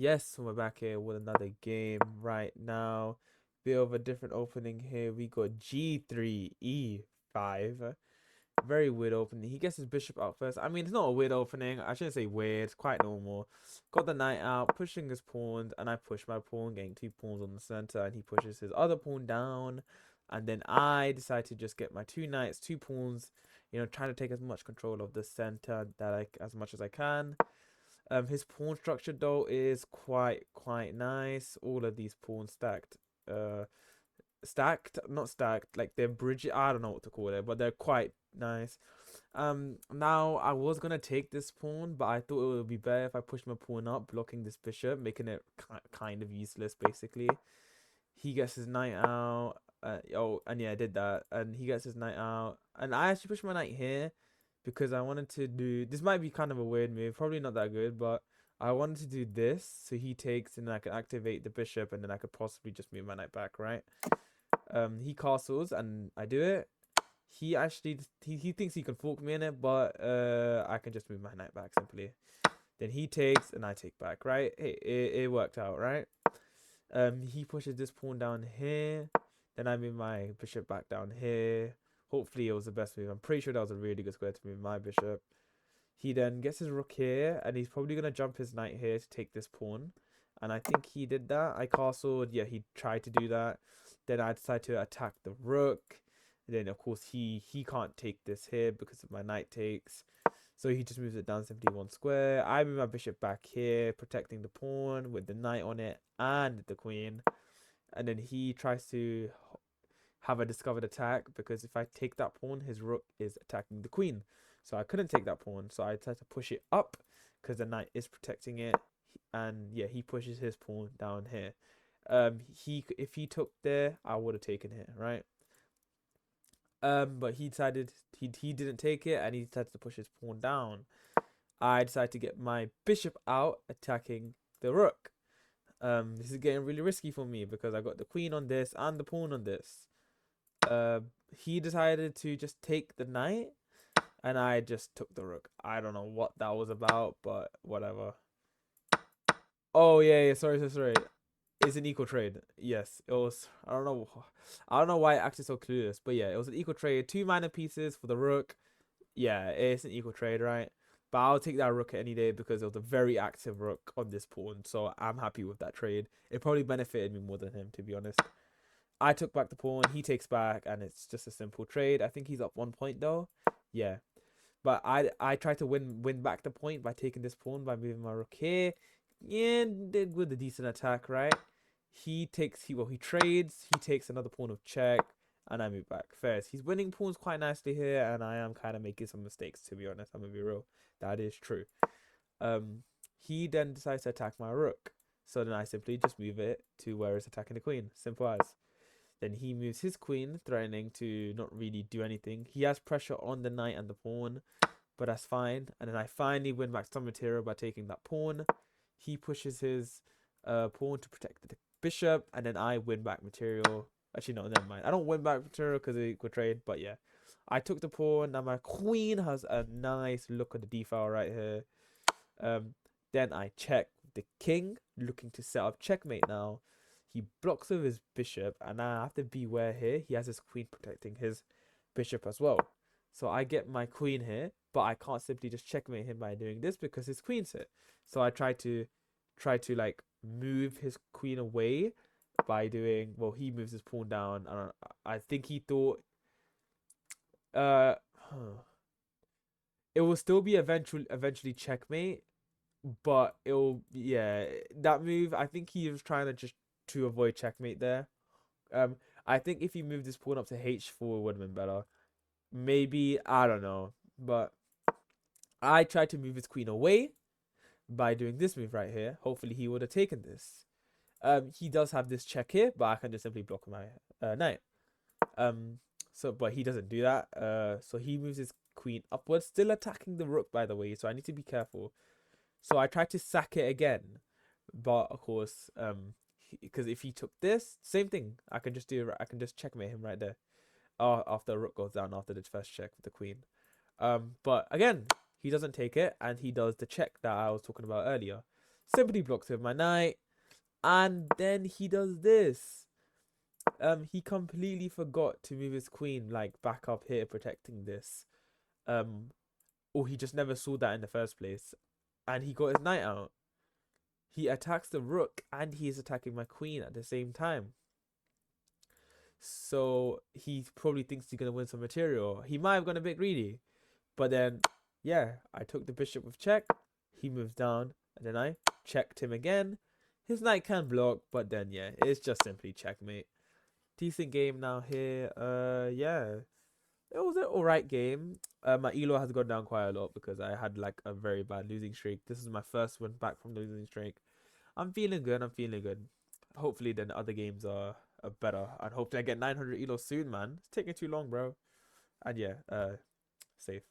Yes, we're back here with another game right now. Bit of a different opening here. We got G3, E5. Very weird opening. He gets his bishop out first. I mean, it's not a weird opening. I shouldn't say weird. It's quite normal. Got the knight out, pushing his pawns, and I push my pawn, getting two pawns on the center, and he pushes his other pawn down. And then I decide to just get my two knights, two pawns, trying to take as much control of the center as much as I can. His pawn structure though is quite nice. All of these pawns uh, not stacked, like they're bridge. I don't know what to call it, but they're quite nice. Now I was gonna take this pawn, but I thought it would be better if I pushed my pawn up, blocking this bishop, making it kind of useless, basically. He gets his knight out. Oh, and yeah, I did that. And he gets his knight out. And I actually pushed my knight here because I wanted to do. This might be kind of a weird move, probably not that good, but I wanted to do this. So he takes, and then I can activate the bishop, and then I could possibly just move my knight back, right? He castles, and I do it. He actually he thinks he can fork me in it, but I can just move my knight back simply. Then he takes, and I take back, right? It worked out, right? He pushes this pawn down here. Then I move my bishop back down here. Hopefully it was the best move. I'm pretty sure that was a really good square to move my bishop. He then gets his rook here, and he's probably gonna jump his knight here to take this pawn. And I think he did that. I castled. Yeah, he tried to do that. Then I decided to attack the rook. And then of course he can't take this here because of my knight takes. So he just moves it down simply one square. I move my bishop back here, protecting the pawn with the knight on it and the queen. And then he tries to have a discovered attack because if I take that pawn, his rook is attacking the queen. So I couldn't take that pawn. So I tried to push it up because the knight is protecting it. And yeah, he pushes his pawn down here. If he took there, I would have taken here, right? But he decided he didn't take it, and he decided to push his pawn down. I decided to get my bishop out, attacking the rook. This is getting really risky for me because I got the queen on this and the pawn on this. Uh, he decided to just take the knight, and I just took the rook. I don't know what that was about, but whatever. Oh yeah, sorry. It's an equal trade. Yes, it was. I don't know. I don't know why it acted so clueless, but yeah, it was an equal trade. Two minor pieces for the rook. Yeah, it's an equal trade, right? But I'll take that rook any day because it was a very active rook on this pawn, so I'm happy with that trade. It probably benefited me more than him, to be honest. I took back the pawn, he takes back, and it's just a simple trade. I think he's up 1 point though. Yeah, but I tried to win back the point by taking this pawn by moving my rook here. Yeah, did with a decent attack, right? He trades. He takes another pawn of check, and I move back. First, he's winning pawns quite nicely here, and I am kind of making some mistakes, to be honest. I'm gonna be real. That is true. Um, he then decides to attack my rook. So then I simply just move it to where it's attacking the queen. Simple as. Then he moves his queen, threatening to not really do anything. He has pressure on the knight and the pawn, but that's fine. And then I finally win back some material by taking that pawn. He pushes his pawn to protect the bishop, and then I win back material. Actually, no, never mind. I don't win back material because of equal trade, but yeah. I took the pawn. Now my queen has a nice look at the d file right here. Um, then I check the king, looking to set up checkmate now. He blocks with his bishop, and I have to beware here. He has his queen protecting his bishop as well. So I get my queen here, but I can't simply just checkmate him by doing this because his queen's here. So I try to like move his queen away by doing, well, he moves his pawn down. I think he thought uh it will still be eventually checkmate, but it'll, yeah, that move, I think he was trying to just to avoid checkmate there. Um, I think if he moved this pawn up to h4 it would have been better. Maybe, I don't know, but I tried to move his queen away by doing this move right here. Hopefully he would have taken this. He does have this check here, but I can just simply block my knight. Um, but he doesn't do that. So he moves his queen upwards, still attacking the rook, by the way. So I need to be careful. So I tried to sack it again, but of course, because if he took this, same thing. I can just checkmate him right there. After the rook goes down after the first check with the queen. But again, he doesn't take it, and he does the check that I was talking about earlier. Simply blocks with my knight. And then he does this. He completely forgot to move his queen like back up here, protecting this. Um, or he just never saw that in the first place. And he got his knight out. He attacks the rook and he's attacking my queen at the same time. So he probably thinks he's gonna win some material. He might have gone a bit greedy. But then, yeah, I took the bishop with check. He moves down, and then I checked him again. His knight can block, but then yeah, it's just simply checkmate. Decent game now here. Yeah, it was an alright game. My elo has gone down quite a lot because I had like a very bad losing streak. This is my first win back from the losing streak. I'm feeling good. I'm feeling good. Hopefully, then the other games are better, and hopefully I get 900 elo soon, man. It's taking too long, bro. And yeah, safe.